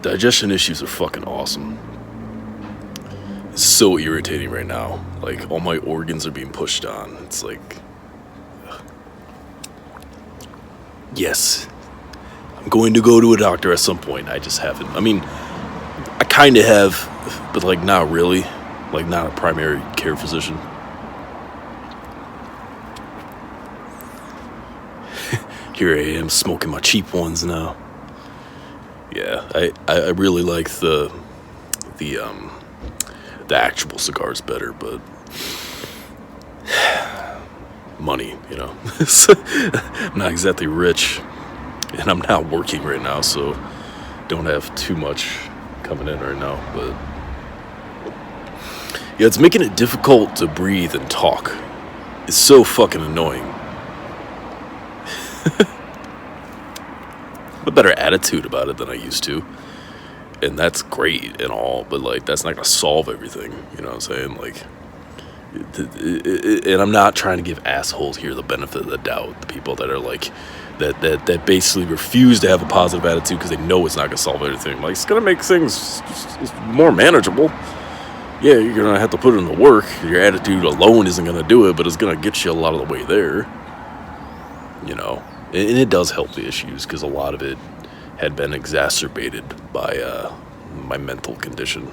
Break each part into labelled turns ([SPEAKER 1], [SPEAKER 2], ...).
[SPEAKER 1] Digestion issues are fucking awesome. It's so irritating right now. Like, all my organs are being pushed on. It's like, yes, I'm going to go to a doctor at some point. I just haven't. I mean, I kind of have, but like, not really. Like, not a primary care physician. Here I am smoking my cheap ones now. Yeah, I really like the actual cigars better, but money, you know. I'm not exactly rich, and I'm not working right now, so don't have too much coming in right now. But yeah, it's making it difficult to breathe and talk. It's so fucking annoying. A better attitude about it than I used to, and that's great and all, but like, that's not gonna solve everything, you know what I'm saying? Like, and I'm not trying to give assholes here the benefit of the doubt, the people that are like that basically refuse to have a positive attitude because they know it's not gonna solve everything. Like, it's gonna make things more manageable. Yeah, you're gonna have to put in the work. Your attitude alone isn't gonna do it, but it's gonna get you a lot of the way there, you know. And it does help the issues, because a lot of it had been exacerbated by my mental condition.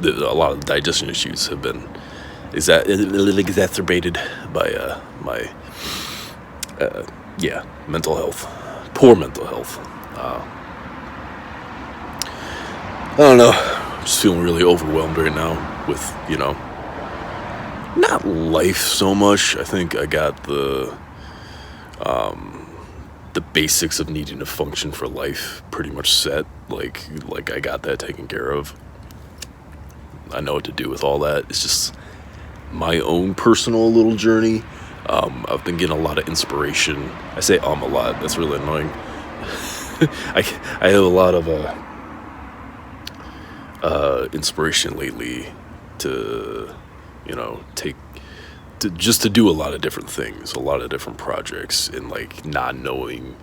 [SPEAKER 1] A lot of the digestion issues have been exacerbated by my mental health, poor mental health. I don't know. I'm just feeling really overwhelmed right now with, you know, not life so much. I think I got the basics of needing to function for life pretty much set. Like I got that taken care of. I know what to do with all that. It's just my own personal little journey. I've been getting a lot of inspiration. I say a lot. That's really annoying. I have a lot of inspiration lately to, you know, just to do a lot of different things, a lot of different projects, and like not knowing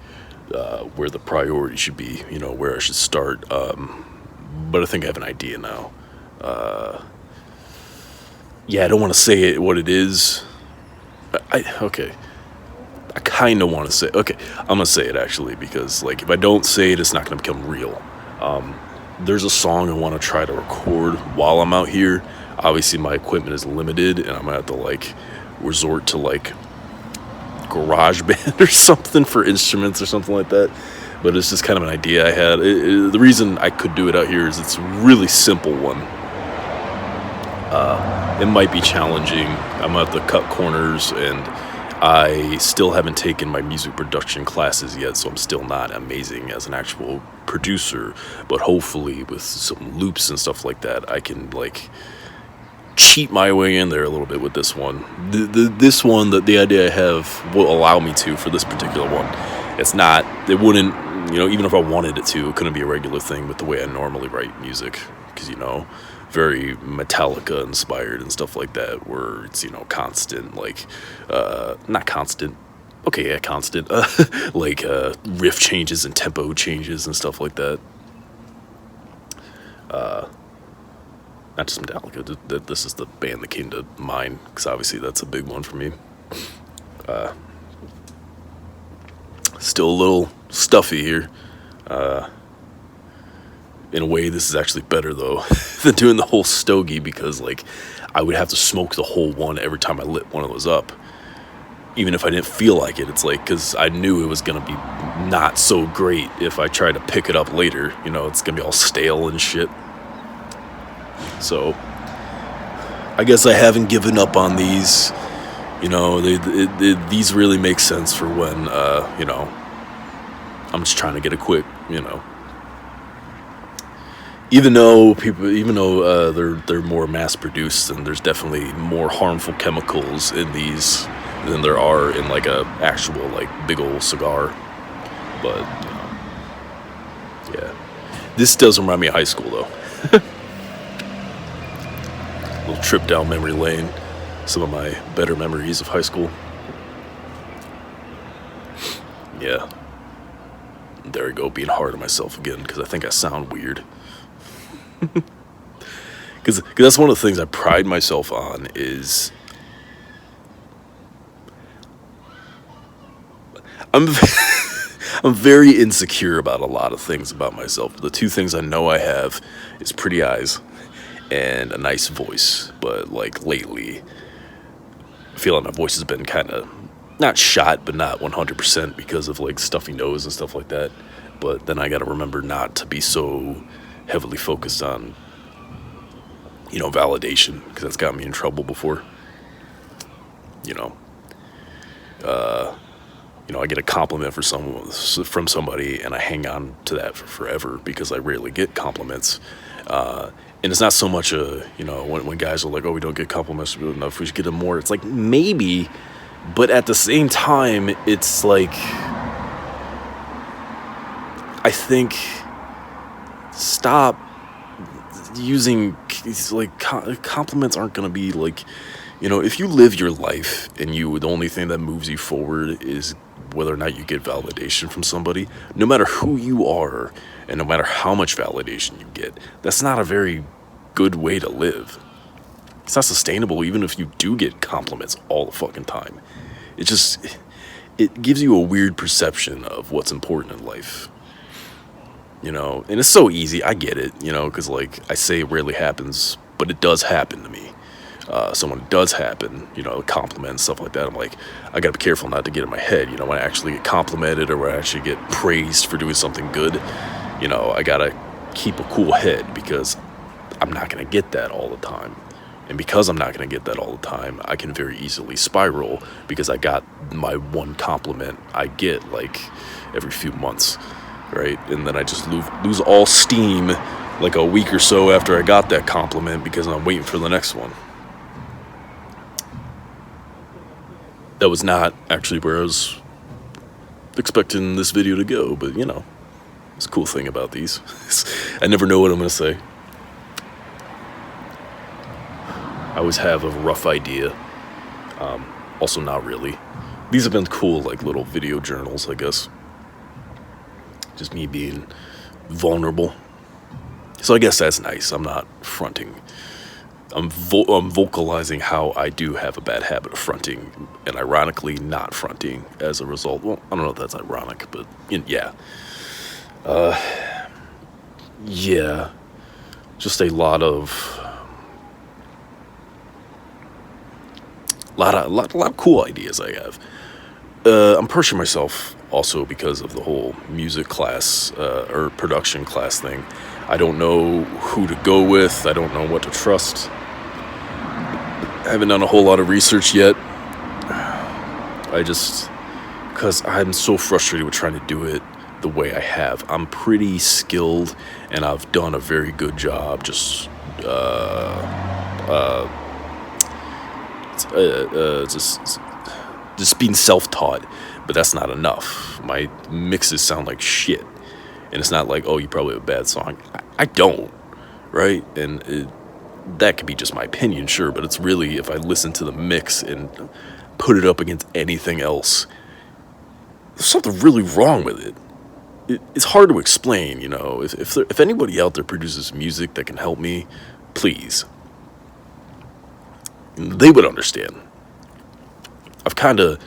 [SPEAKER 1] where the priority should be, you know, where I should start. But I think I have an idea now. Yeah, I don't want to say it what it is. Okay. I kind of want to say. Okay, I'm gonna say it actually, because like, if I don't say it, it's not gonna become real. There's a song I want to try to record while I'm out here. Obviously, my equipment is limited, and I'm gonna have to like resort to like GarageBand or something for instruments or something like that. But it's just kind of an idea I had. The reason I could do it out here is it's a really simple one. It might be challenging. I'm gonna have to cut corners, and I still haven't taken my music production classes yet, so I'm still not amazing as an actual producer. But hopefully, with some loops and stuff like that, I can like cheat my way in there a little bit with this one. This one, the idea I have will allow me to for this particular one. It wouldn't, you know, even if I wanted it to, it couldn't be a regular thing with the way I normally write music, because, you know, very Metallica inspired and stuff like that, where it's, you know, constant, like, not constant, okay, yeah, constant, like, riff changes and tempo changes and stuff like that. Not just Metallica, this is the band that came to mind, because obviously that's a big one for me. Still a little stuffy here. In a way, this is actually better, though, than doing the whole stogie, because, like, I would have to smoke the whole one every time I lit one of those up. Even if I didn't feel like it, it's like, because I knew it was going to be not so great if I tried to pick it up later. You know, it's going to be all stale and shit. So, I guess I haven't given up on these. You know, these really make sense for when, you know, I'm just trying to get a quick, you know. Even though they're more mass produced, and there's definitely more harmful chemicals in these than there are in like a actual like big old cigar. But, you know, yeah, this does remind me of high school though. Little trip down memory lane. Some of my better memories of high school. Yeah. There I go, being hard on myself again because I think I sound weird. Because that's one of the things I pride myself on is I'm I'm very insecure about a lot of things about myself. The two things I know I have is pretty eyes and a nice voice. But like lately, I feel like my voice has been kind of not shot, but not 100% because of like stuffy nose and stuff like that. But then I got to remember not to be so heavily focused on, validation, because that's got me in trouble before. You know, I get a compliment from somebody, and I hang on to that for forever because I rarely get compliments. And it's not so much when guys are like, "Oh, we don't get compliments enough. We should get them more." It's like maybe, but at the same time, it's like I think stop using compliments aren't gonna be like, if you live your life and the only thing that moves you forward is whether or not you get validation from somebody, no matter who you are and no matter how much validation you get, that's not a very good way to live. It's not sustainable even if you do get compliments all the fucking time. It gives you a weird perception of what's important in life. And it's so easy. I get it, because like I say, it rarely happens, but it does happen to me. So when it does happen, compliment and stuff like that, I'm like, I gotta be careful not to get in my head. When I actually get complimented or when I actually get praised for doing something good, I gotta keep a cool head because I'm not gonna get that all the time. And because I'm not gonna get that all the time, I can very easily spiral because I got my one compliment I get like every few months, right? And then I just lose all steam like a week or so after I got that compliment because I'm waiting for the next one. That was not actually where I was expecting this video to go, but it's a cool thing about these. I never know what I'm going to say. I always have a rough idea. Also not really. These have been cool, like little video journals, I guess. Just me being vulnerable. So I guess that's nice. I'm not fronting. I'm vocalizing how I do have a bad habit of fronting, and ironically not fronting as a result. Well, I don't know if that's ironic, but yeah. Yeah. Just a lot of cool ideas I have. I'm pushing myself also because of the whole music class or production class thing. I don't know who to go with. I don't know what to trust. I haven't done a whole lot of research yet. Because I'm so frustrated with trying to do it the way I have. I'm pretty skilled, and I've done a very good job just being self-taught, but that's not enough. My mixes sound like shit, and it's not like, oh, you probably have a bad song. I don't, right? And that could be just my opinion, sure, but it's really, if I listen to the mix and put it up against anything else, there's something really wrong with it. It's hard to explain, if anybody out there produces music that can help me, please. They would understand. I've kind of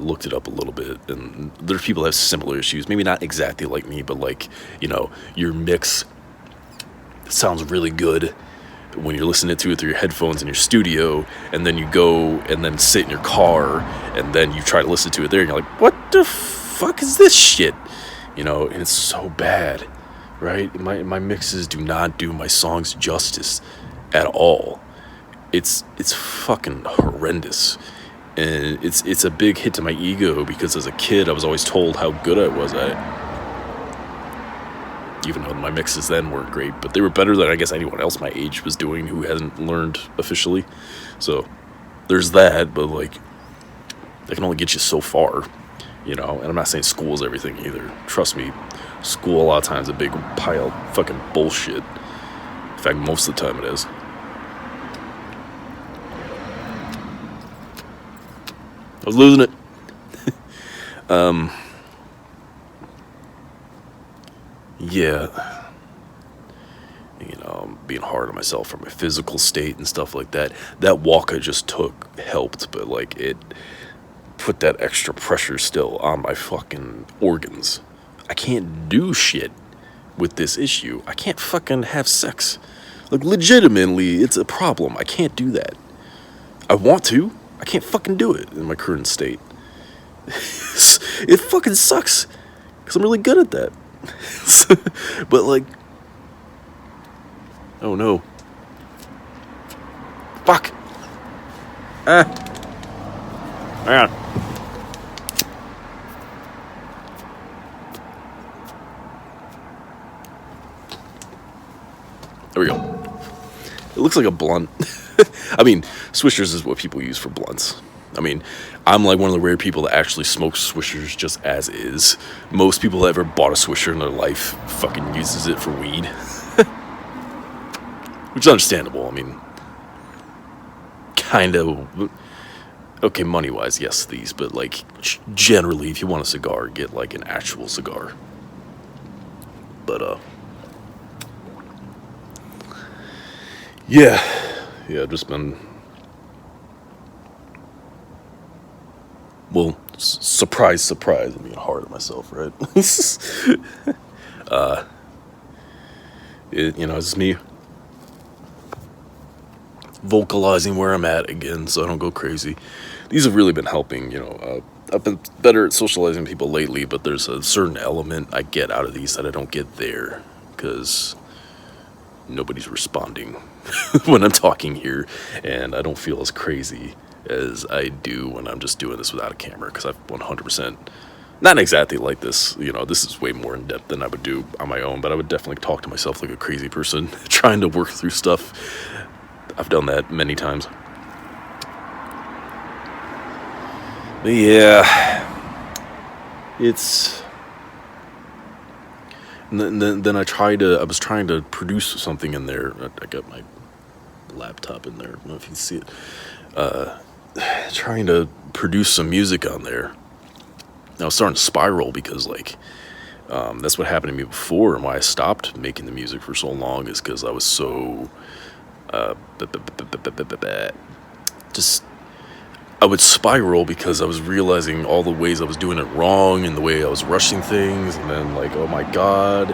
[SPEAKER 1] looked it up a little bit, and there's people that have similar issues. Maybe not exactly like me, but like, your mix sounds really good when you're listening to it through your headphones in your studio, and then you go and then sit in your car, and then you try to listen to it there, and you're like, what the fuck is this shit? And it's so bad, right? My mixes do not do my songs justice at all. It's fucking horrendous. And it's a big hit to my ego because as a kid I was always told how good I was at it. Even though my mixes then weren't great, but they were better than I guess anyone else my age was doing who hadn't learned officially. So there's that, but like, they can only get you so far, and I'm not saying school is everything either. Trust me, school a lot of times is a big pile of fucking bullshit. In fact, most of the time it is. I was losing it. yeah, I'm being hard on myself for my physical state and stuff like that. That walk I just took helped, but like it put that extra pressure still on my fucking organs. I can't do shit with this issue. I can't fucking have sex. Like, legitimately, it's a problem. I can't do that. I want to. I can't fucking do it in my current state. It fucking sucks. Because I'm really good at that. But, like... Oh, no. Fuck. Man. There we go. It looks like a blunt. I mean, Swishers is what people use for blunts. I mean, I'm like one of the rare people that actually smokes Swishers just as is. Most people that ever bought a Swisher in their life fucking uses it for weed. Which is understandable. I mean, kind of... Okay, money-wise, yes, these. But, like, generally, if you want a cigar, get, like, an actual cigar. But, yeah, I've just been, well, surprise, I'm being hard on myself, right? It's me vocalizing where I'm at again, so I don't go crazy. These have really been helping, I've been better at socializing people lately, but there's a certain element I get out of these that I don't get there, because nobody's responding when I'm talking here, and I don't feel as crazy as I do when I'm just doing this without a camera, because I've 100%, not exactly like this, this is way more in depth than I would do on my own, but I would definitely talk to myself like a crazy person, trying to work through stuff. I've done that many times. But yeah, it's... And then I was trying to produce something in there. I got my laptop in there. I don't know if you can see it. Trying to produce some music on there. I was starting to spiral because, like, that's what happened to me before, and why I stopped making the music for so long is because I was so... just... I would spiral because I was realizing all the ways I was doing it wrong and the way I was rushing things, and then like, oh my god,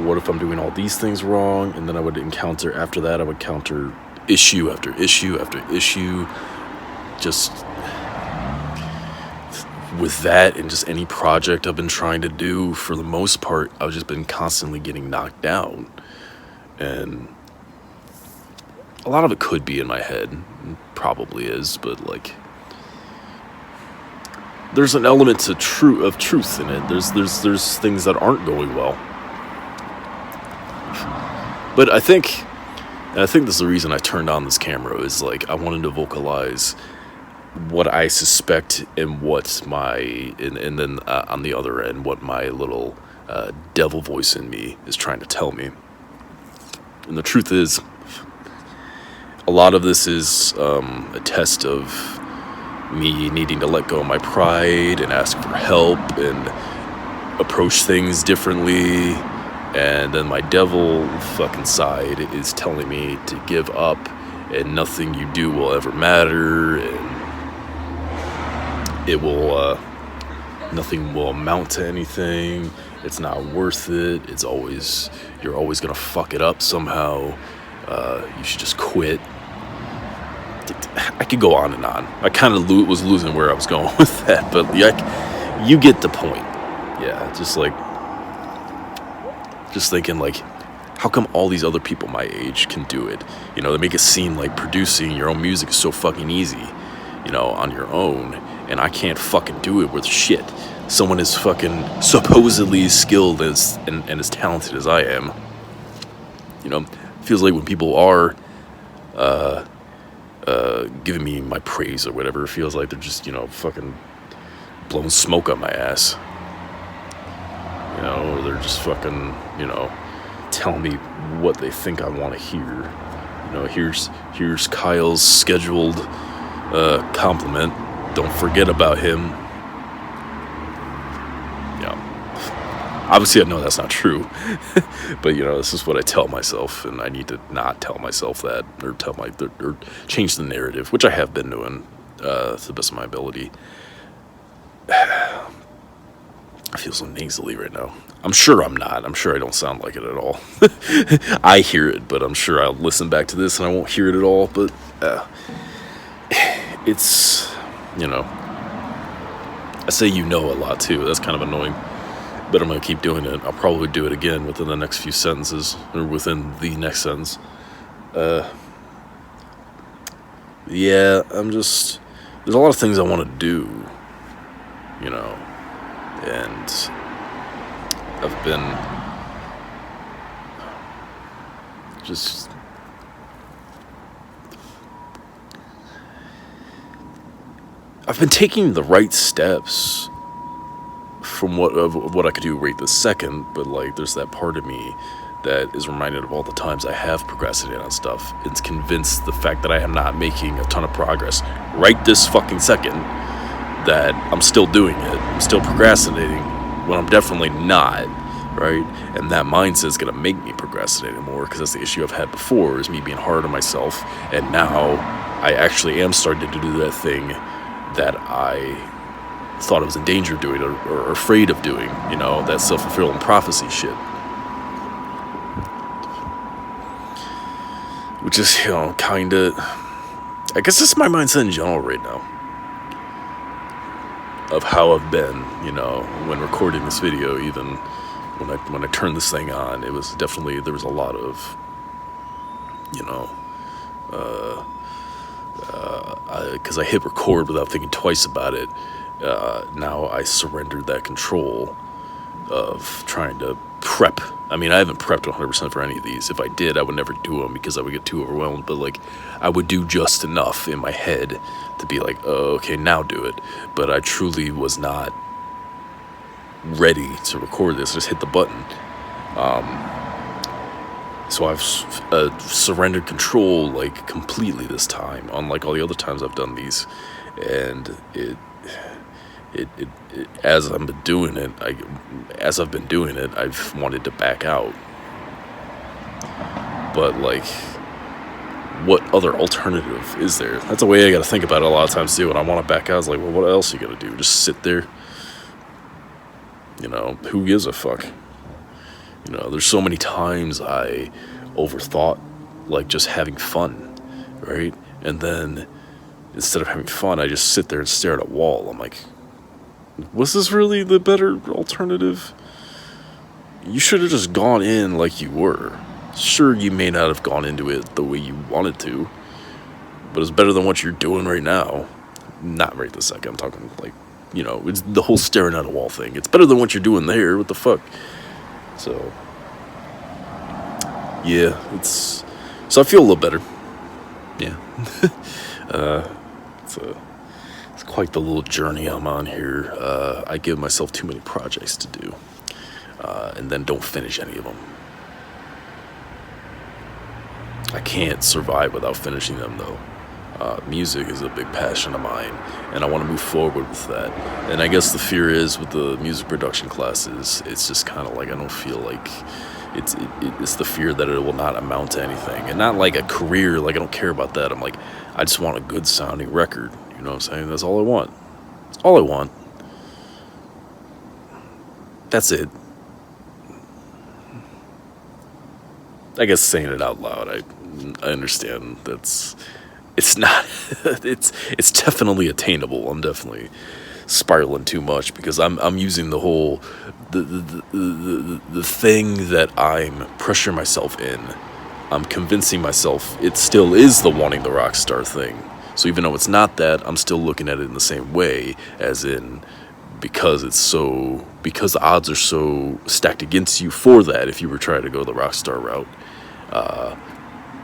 [SPEAKER 1] what if I'm doing all these things wrong? And then I would encounter issue after issue after issue, just with that, and just any project I've been trying to do, for the most part, I've just been constantly getting knocked down. And a lot of it could be in my head, probably is, but like, there's an element of truth in it. There's things that aren't going well, but I think this is the reason I turned on this camera, is like I wanted to vocalize what I suspect and what and then on the other end, what my little devil voice in me is trying to tell me. And the truth is, a lot of this is a test of me needing to let go of my pride and ask for help and approach things differently. And then my devil fucking side is telling me to give up, and nothing you do will ever matter, and nothing will amount to anything. It's not worth it. You're always gonna fuck it up somehow. You should just quit. I could go on and on. I kind of was losing where I was going with that, but you get the point. Yeah, just thinking like, how come all these other people my age can do it? They make it seem like producing your own music is so fucking easy, on your own, and I can't fucking do it with shit. Someone is fucking supposedly skilled and as talented as I am. Feels like when people are giving me my praise or whatever, it feels like they're just, fucking blowing smoke up my ass. Or they're just fucking, telling me what they think I want to hear. Here's Kyle's scheduled compliment. Don't forget about him. Yeah. Obviously, I know that's not true, but this is what I tell myself, and I need to not tell myself that, or or change the narrative, which I have been doing to the best of my ability. I feel so nasally right now. I'm sure I'm not. I'm sure I don't sound like it at all. I hear it, but I'm sure I'll listen back to this and I won't hear it at all. But it's, I say a lot too. That's kind of annoying. But I'm going to keep doing it. I'll probably do it again within the next few sentences, or within the next sentence. Yeah, there's a lot of things I want to do, and I've been taking the right steps from what I could do right this second, but there's that part of me that is reminded of all the times I have procrastinated on stuff. It's convinced the fact that I am not making a ton of progress right this fucking second, that I'm still doing it. I'm still procrastinating when I'm definitely not, right? And that mindset is gonna make me procrastinate more, because that's the issue I've had before, is me being hard on myself. And now I actually am starting to do that thing that I thought I was in danger of doing, or afraid of doing, that self-fulfilling prophecy shit. Which is, kinda, I guess that's my mindset in general right now, of how I've been, when recording this video. Even when I turned this thing on, it was definitely, there was a lot of, because I hit record without thinking twice about it. Now I surrendered that control of trying to prep. I mean, I haven't prepped 100% for any of these. If I did, I would never do them, because I would get too overwhelmed. But I would do just enough in my head to be like, oh, okay, now do it. But I truly was not ready to record this. I just hit the button. So I've surrendered control completely this time, unlike all the other times I've done these. And it as I've been doing it, I've wanted to back out. But what other alternative is there? That's a way I got to think about it a lot of times too. When I want to back out, it's well, what else are you gonna do? Just sit there? Who gives a fuck? There's so many times I overthought just having fun, right? And then instead of having fun, I just sit there and stare at a wall. I'm like, was this really the better alternative? You should have just gone in like you were. Sure, you may not have gone into it the way you wanted to, but it's better than what you're doing right now. Not right this second. I'm talking it's the whole staring at a wall thing. It's better than what you're doing there. What the fuck? So, yeah, so I feel a little better. Yeah. It's quite the little journey I'm on here. I give myself too many projects to do, and then don't finish any of them. I can't survive without finishing them, though. Music is a big passion of mine, and I want to move forward with that. And I guess the fear is, with the music production classes, it's just kind of I don't feel like it's the fear that it will not amount to anything, and not a career. I don't care about that. I'm I just want a good sounding record. You know what I'm saying? That's all I want. That's all I want. That's it. I guess saying it out loud, I understand it's not, it's definitely attainable. I'm definitely spiraling too much, because I'm using the whole, the thing that I'm pressuring myself in. I'm convincing myself it still is the wanting the rock star thing. So even though it's not that, I'm still looking at it in the same way, as in, because the odds are so stacked against you for that. If you were trying to go the rock star route,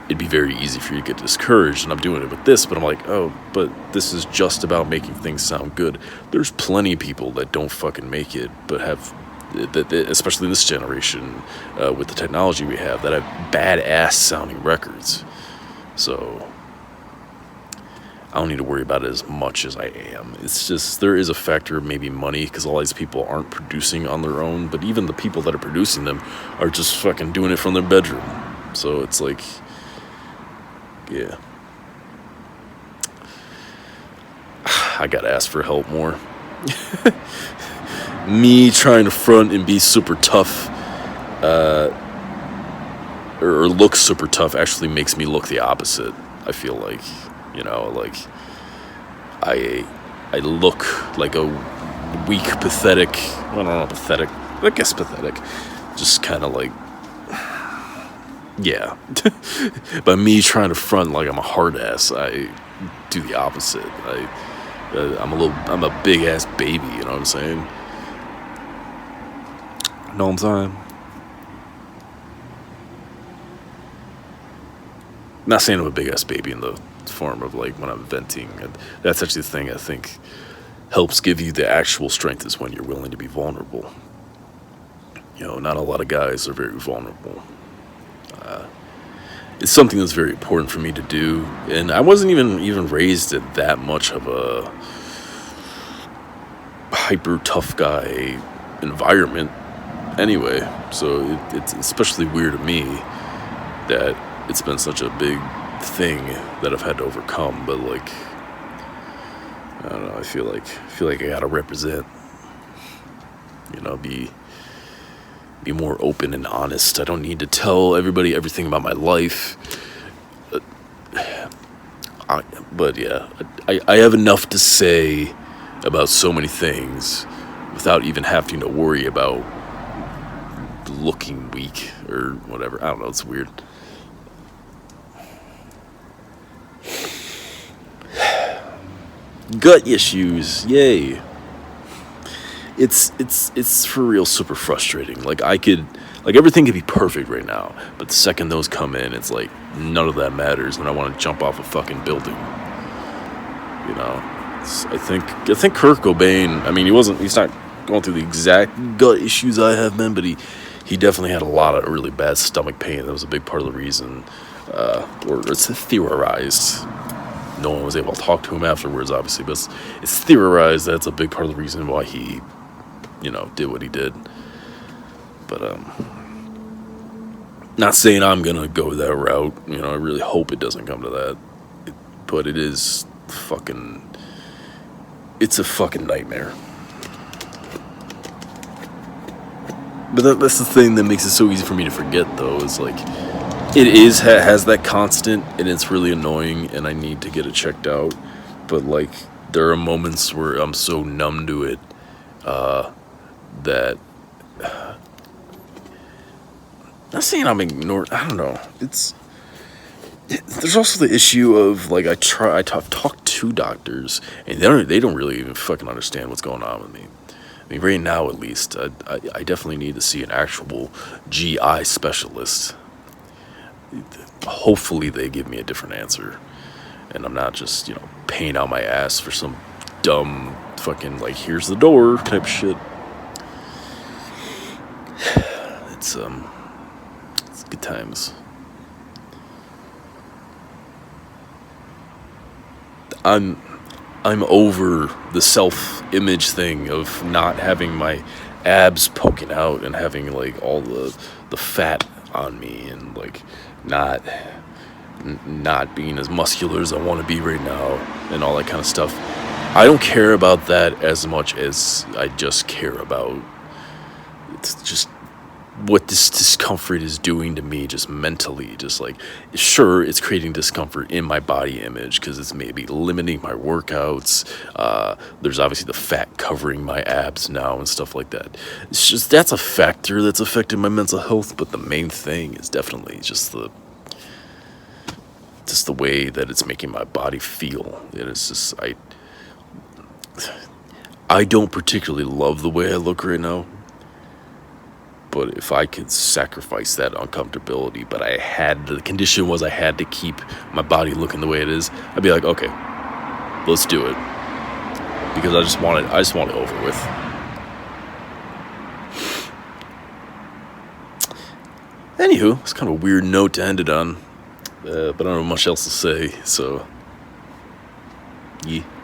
[SPEAKER 1] it'd be very easy for you to get discouraged. And I'm doing it with this, but I'm oh, but this is just about making things sound good. There's plenty of people that don't fucking make it, but have, that especially in this generation, with the technology we have, that have badass sounding records. So I don't need to worry about it as much as I am. It's just, there is a factor of maybe money, because all these people aren't producing on their own, but even the people that are producing them are just fucking doing it from their bedroom. So it's like, yeah. I gotta ask for help more. Me trying to front and be super tough, or look super tough, actually makes me look the opposite. I feel like, like I look like a weak, pathetic. I don't know, pathetic. I guess pathetic. Just kind of like, yeah. By me trying to front like I'm a hard ass, I do the opposite. I'm a big ass baby. You know what I'm saying? Know what I'm saying? Not saying I'm a big ass baby in the form of like when I'm venting. And that's actually the thing I think helps give you the actual strength, is when you're willing to be vulnerable. Not a lot of guys are very vulnerable. It's something that's very important for me to do, and I wasn't even raised in that much of a hyper tough guy environment anyway, so it's especially weird to me that it's been such a big thing that I've had to overcome. But like, I don't know, I feel like I gotta represent, be more open and honest. I don't need to tell everybody everything about my life. But yeah, I have enough to say about so many things without even having to worry about looking weak or whatever. I don't know, it's weird. Gut issues, yay. It's for real super frustrating. Like everything could be perfect right now, but the second those come in, it's like none of that matters, and I want to jump off a fucking building. I think Kurt Cobain, I mean, he's not going through the exact gut issues I have been, but he definitely had a lot of really bad stomach pain. That was a big part of the reason, or it's theorized. No one was able to talk to him afterwards, obviously, but it's theorized that's a big part of the reason why he, did what he did. But, not saying I'm gonna go that route. I really hope it doesn't come to that. But it is it's a fucking nightmare. But that's the thing that makes it so easy for me to forget, though, is like, it has that constant, and it's really annoying, and I need to get it checked out. But like, there are moments where I'm so numb to it, that, not saying I'm ignoring, I don't know, there's also the issue of, like, I've talked to doctors, and they don't really even fucking understand what's going on with me. I mean, right now, at least, I definitely need to see an actual GI specialist. Hopefully they give me a different answer, and I'm not just, paying out my ass for some dumb fucking, like, here's the door type shit. It's good times. I'm over the self-image thing of not having my abs poking out and having, like, all the fat on me, and like not being as muscular as I want to be right now, and all that kind of stuff. I don't care about that as much as I just care about just what this discomfort is doing to me, just mentally. Just like, sure, it's creating discomfort in my body image because it's maybe limiting my workouts. There's obviously the fat covering my abs now and stuff like that. It's just, that's a factor that's affecting my mental health, but the main thing is definitely just the way that it's making my body feel. And it's just, I don't particularly love the way I look right now. But if I could sacrifice that uncomfortability, but the condition was I had to keep my body looking the way it is, I'd be like, okay, let's do it. Because I just want it over with. Anywho, it's kind of a weird note to end it on. But I don't have much else to say, so Yeah.